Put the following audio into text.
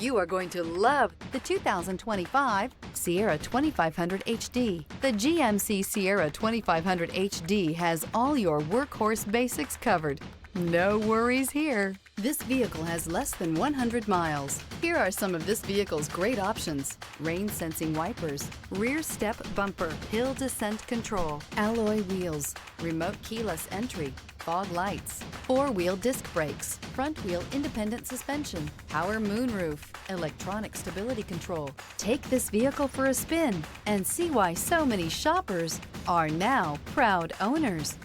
You are going to love the 2025 Sierra 2500 HD. The GMC Sierra 2500 HD has all your workhorse basics covered. No worries here. This vehicle has less than 100 miles. Here are some of this vehicle's great options: rain-sensing wipers, rear step bumper, hill descent control, alloy wheels, remote keyless entry, fog lights, four-wheel disc brakes, front-wheel independent suspension, power moonroof, electronic stability control. Take this vehicle for a spin and see why so many shoppers are now proud owners.